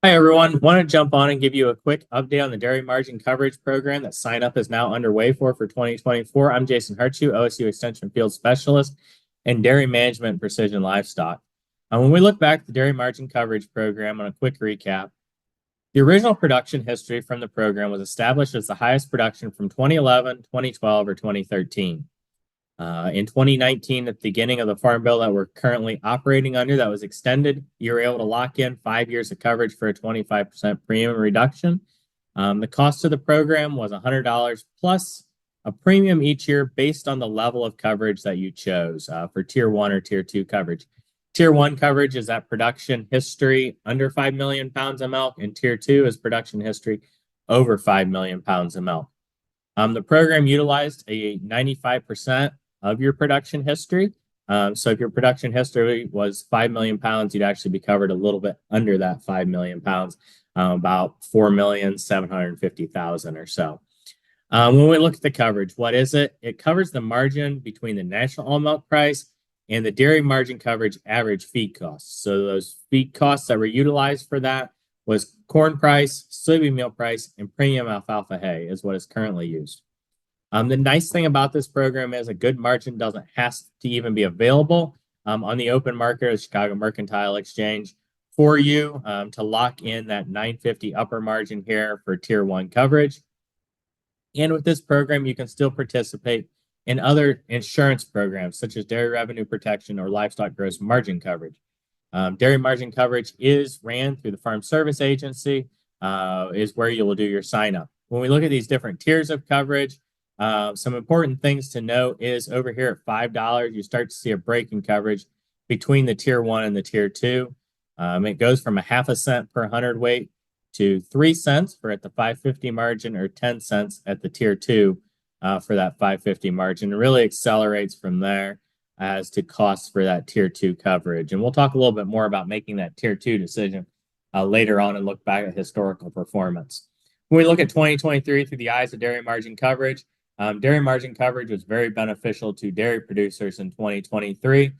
Hi, everyone. Want to jump on and give you a quick update on the dairy margin coverage program that sign up is now underway for 2024. I'm Jason Hartshu, OSU Extension Field Specialist and Dairy Management and Precision Livestock. When we look back at the dairy margin coverage program on a quick recap, the original production history from the program was established as the highest production from 2011, 2012, or 2013. In 2019, at the beginning of the farm bill that we're currently operating under, that was extended. You were able to lock in 5 years of coverage for a 25% premium reduction. The cost of the program was $100 plus a premium each year based on the level of coverage that you chose for Tier 1 or Tier 2 coverage. Tier 1 coverage is that production history under 5 million pounds of milk, and Tier 2 is production history over 5 million pounds of milk. The program utilized a 95% of your production history. So if your production history was 5 million pounds, you'd actually be covered a little bit under that 5 million pounds, about 4,750,000 or so. When we look at the coverage, what is it? It covers the margin between the national all milk price and the dairy margin coverage average feed costs. So those feed costs that were utilized for that was corn price, soybean meal price, and premium alfalfa hay is what is currently used. The nice thing about this program is a good margin doesn't have to even be available on the open market or the Chicago Mercantile Exchange for you to lock in that 950 upper margin here for Tier 1 coverage. And with this program, you can still participate in other insurance programs such as dairy revenue protection or livestock gross margin coverage. Dairy margin coverage is ran through the Farm Service Agency, is where you will do your sign up. When we look at these different tiers of coverage, some important things to note is over here at $5, you start to see a break in coverage between the Tier 1 and the Tier 2. It goes from a half a cent per hundredweight to 3 cents for at the 550 margin or 10 cents at the Tier 2 for that 550 margin. It really accelerates from there as to costs for that Tier 2 coverage. And we'll talk a little bit more about making that Tier 2 decision later on and look back at historical performance. When we look at 2023 through the eyes of dairy margin coverage, dairy margin coverage was very beneficial to dairy producers in 2023.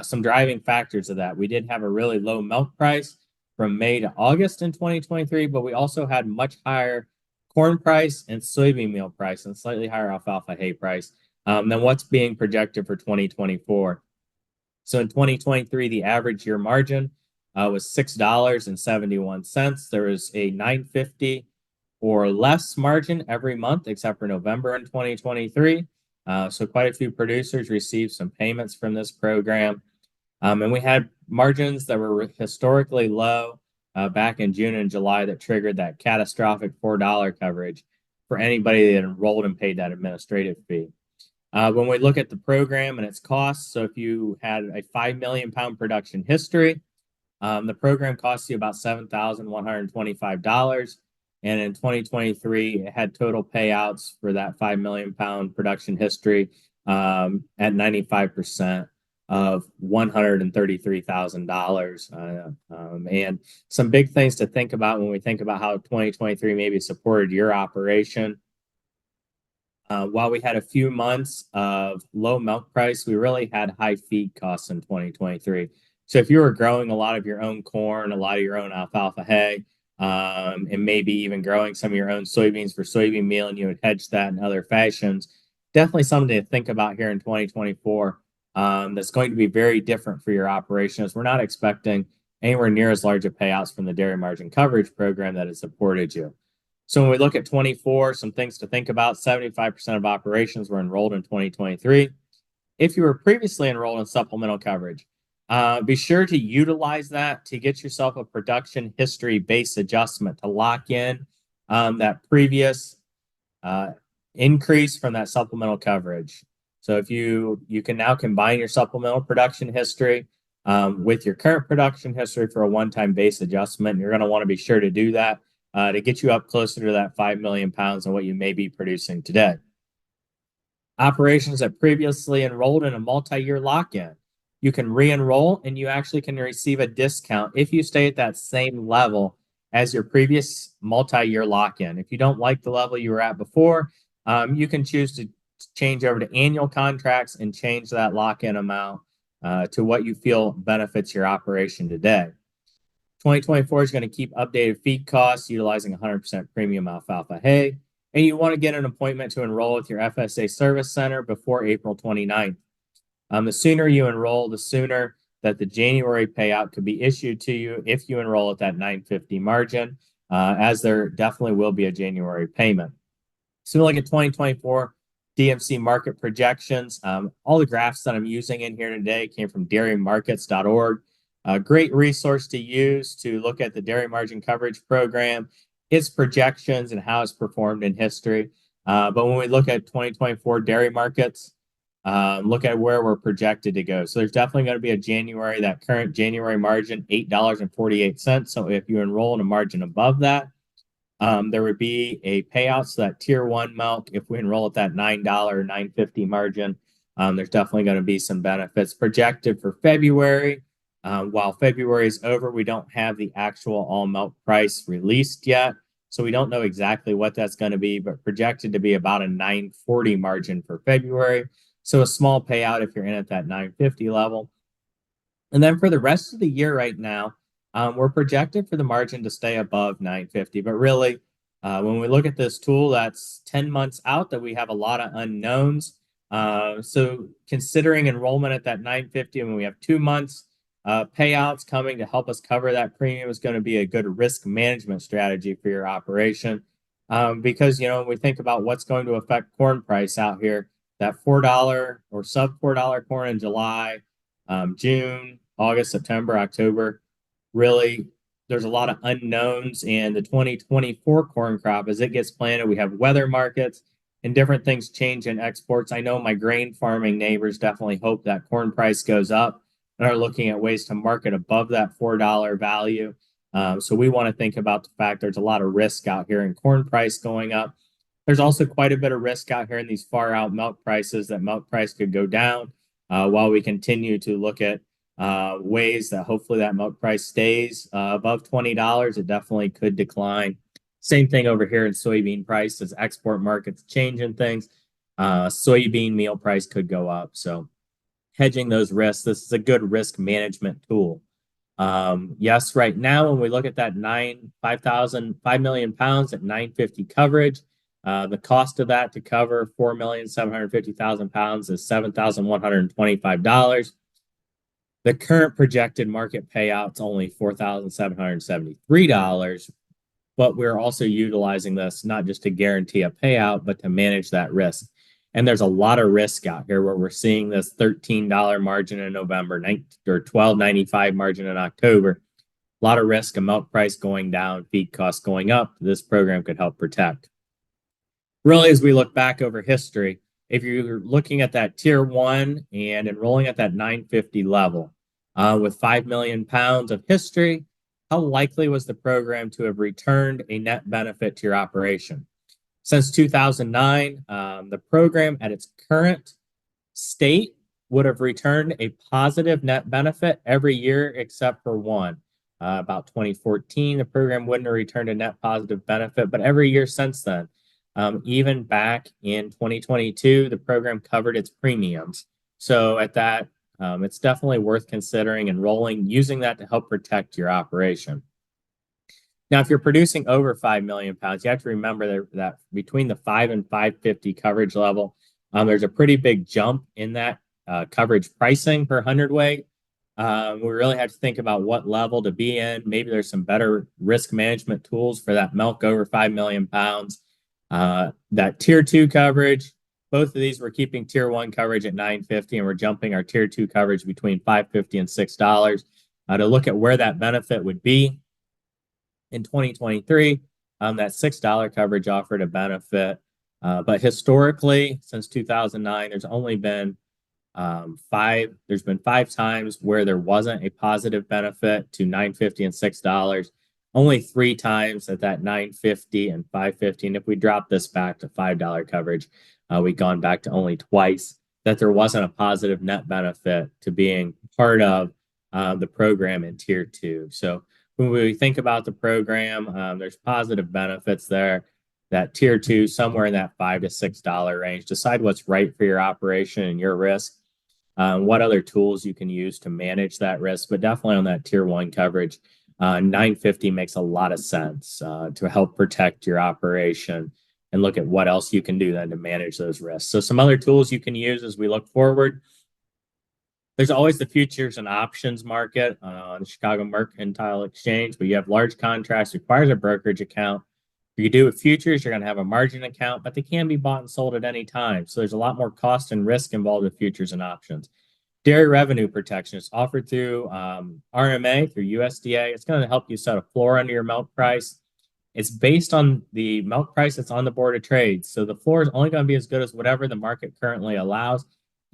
Some driving factors of that. We did have a really low milk price from May to August in 2023, but we also had much higher corn price and soybean meal price and slightly higher alfalfa hay price than what's being projected for 2024. So in 2023, the average year margin was $6.71. There was a 950 or less margin every month, except for November in 2023. So quite a few producers received some payments from this program. And we had margins that were historically low back in June and July that triggered that catastrophic $4 coverage for anybody that enrolled and paid that administrative fee. When we look at the program and its costs, so if you had a 5 million pound production history, the program costs you about $7,125. And in 2023, it had total payouts for that 5 million pound production history at 95% of $133,000. And some big things to think about when we think about how 2023 maybe supported your operation. While we had a few months of low milk price, we really had high feed costs in 2023. So if you were growing a lot of your own corn, a lot of your own alfalfa hay, and maybe even growing some of your own soybeans for soybean meal, and you would hedge that in other fashions. Definitely something to think about here in 2024. That's going to be very different for your operation, as we're not expecting anywhere near as large of payouts from the dairy margin coverage program that has supported you. So when we look at 24, some things to think about: 75% of operations were enrolled in 2023. If you were previously enrolled in supplemental coverage, be sure to utilize that to get yourself a production history base adjustment to lock in that previous increase from that supplemental coverage. So if you can now combine your supplemental production history with your current production history for a one-time base adjustment, you're going to want to be sure to do that to get you up closer to that 5 million pounds and what you may be producing today. Operations that previously enrolled in a multi-year lock-in, you can re-enroll and you actually can receive a discount if you stay at that same level as your previous multi-year lock-in. If you don't like the level you were at before, you can choose to change over to annual contracts and change that lock-in amount to what you feel benefits your operation today. 2024 is going to keep updated feed costs utilizing 100% premium alfalfa hay. And you want to get an appointment to enroll with your FSA service center before April 29th. The sooner you enroll, the sooner that the January payout could be issued to you if you enroll at that 950 margin, as there definitely will be a January payment. So we look at 2024 DMC market projections. All the graphs that I'm using in here today came from dairymarkets.org. A great resource to use to look at the dairy margin coverage program, its projections, and how it's performed in history. But when we look at 2024 dairy markets, look at where we're projected to go. So there's definitely going to be a January, that current January margin, $8.48. So if you enroll in a margin above that, there would be a payout. So that tier one milk, if we enroll at that $9, $9.50 margin, there's definitely going to be some benefits projected for February. While February is over, we don't have the actual all milk price released yet. So we don't know exactly what that's going to be, but projected to be about a $9.40 margin for February. So a small payout if you're in at that $9.50 level. And then for the rest of the year right now, we're projected for the margin to stay above $9.50. But really, when we look at this tool, that's 10 months out that we have a lot of unknowns. So considering enrollment at that $9.50, when we have 2 months, payouts coming to help us cover that premium is going to be a good risk management strategy for your operation. Because, when we think about what's going to affect corn price out here, that $4 or sub $4 corn in July, June, August, September, October, really, there's a lot of unknowns. And the 2024 corn crop, as it gets planted, we have weather markets and different things change in exports. I know my grain farming neighbors definitely hope that corn price goes up and are looking at ways to market above that $4 value. So we want to think about the fact there's a lot of risk out here in corn price going up. There's also quite a bit of risk out here in these far out milk prices that milk price could go down while we continue to look at ways that hopefully that milk price stays above $20. It definitely could decline. Same thing over here in soybean price as export markets changing things. Soybean meal price could go up. So hedging those risks, this is a good risk management tool. Yes, right now when we look at that 5 million pounds at 950 coverage, the cost of that to cover 4,750,000 pounds is $7,125. The current projected market payout's only $4,773, but we're also utilizing this not just to guarantee a payout, but to manage that risk. And there's a lot of risk out here where we're seeing this $13 margin in November or $12.95 margin in October. A lot of risk, a milk price going down, feed costs going up. This program could help protect. Really, as we look back over history, if you're looking at that tier one and enrolling at that 950 level with 5 million pounds of history, how likely was the program to have returned a net benefit to your operation? Since 2009, the program at its current state would have returned a positive net benefit every year except for one. About 2014, the program wouldn't have returned a net positive benefit, but every year since then, even back in 2022, the program covered its premiums. So at that, it's definitely worth considering enrolling, using that to help protect your operation. Now, if you're producing over 5 million pounds, you have to remember that between the 5 and 550 coverage level, there's a pretty big jump in that coverage pricing per hundredweight. We really have to think about what level to be in. Maybe there's some better risk management tools for that milk over 5 million pounds. That tier two coverage, both of these we're keeping tier one coverage at $9.50, and we're jumping our tier two coverage between $5.50 and $6 to look at where that benefit would be. In 2023, that $6 coverage offered a benefit. But historically, since 2009, there's only been there's been 5 times where there wasn't a positive benefit to $9.50 and $6. Only 3 times at that $9.50 and $5.50. And if we drop this back to $5 coverage, we've gone back to only twice that there wasn't a positive net benefit to being part of the program in tier two. So when we think about the program, there's positive benefits there. That tier two, somewhere in that $5 to $6 range. Decide what's right for your operation and your risk. What other tools you can use to manage that risk, but definitely on that tier one coverage. $950 makes a lot of sense to help protect your operation and look at what else you can do then to manage those risks. So some other tools you can use as we look forward. There's always the futures and options market on the Chicago Mercantile Exchange, but you have large contracts, requires a brokerage account. If you do with futures, you're going to have a margin account, but they can be bought and sold at any time. So there's a lot more cost and risk involved with futures and options. Dairy revenue protection is offered through RMA, through USDA. It's going to help you set a floor under your milk price. It's based on the milk price that's on the Board of Trade. So the floor is only going to be as good as whatever the market currently allows.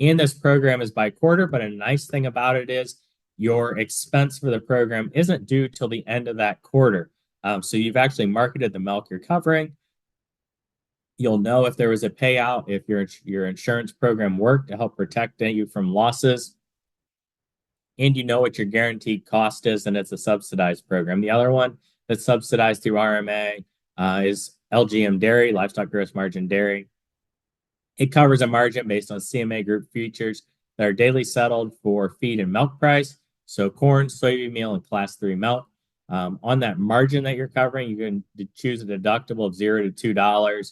And this program is by quarter, but a nice thing about it is your expense for the program isn't due till the end of that quarter. So you've actually marketed the milk you're covering. You'll know if there was a payout, if your insurance program worked to help protect you from losses, and you know what your guaranteed cost is, and it's a subsidized program. The other one that's subsidized through RMA is LGM Dairy, Livestock Gross Margin Dairy. It covers a margin based on CMA Group futures that are daily settled for feed and milk price. So corn, soybean meal, and class 3 milk. On that margin that you're covering, you can choose a deductible of $0 to $2.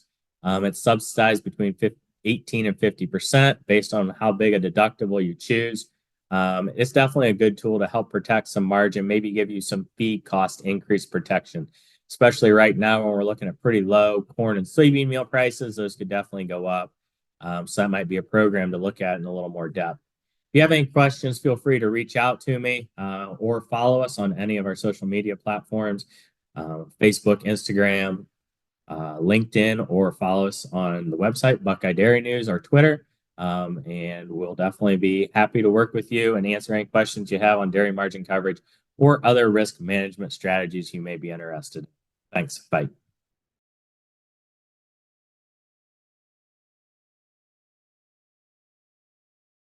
It's subsidized between 18 and 50% based on how big a deductible you choose. It's definitely a good tool to help protect some margin, maybe give you some feed cost increase protection, especially right now when we're looking at pretty low corn and soybean meal prices. Those could definitely go up. So that might be a program to look at in a little more depth. If you have any questions, feel free to reach out to me or follow us on any of our social media platforms, Facebook, Instagram, LinkedIn, or follow us on the website, Buckeye Dairy News, or Twitter. And we'll definitely be happy to work with you and answer any questions you have on dairy margin coverage or other risk management strategies you may be interested in. Thanks. Bye.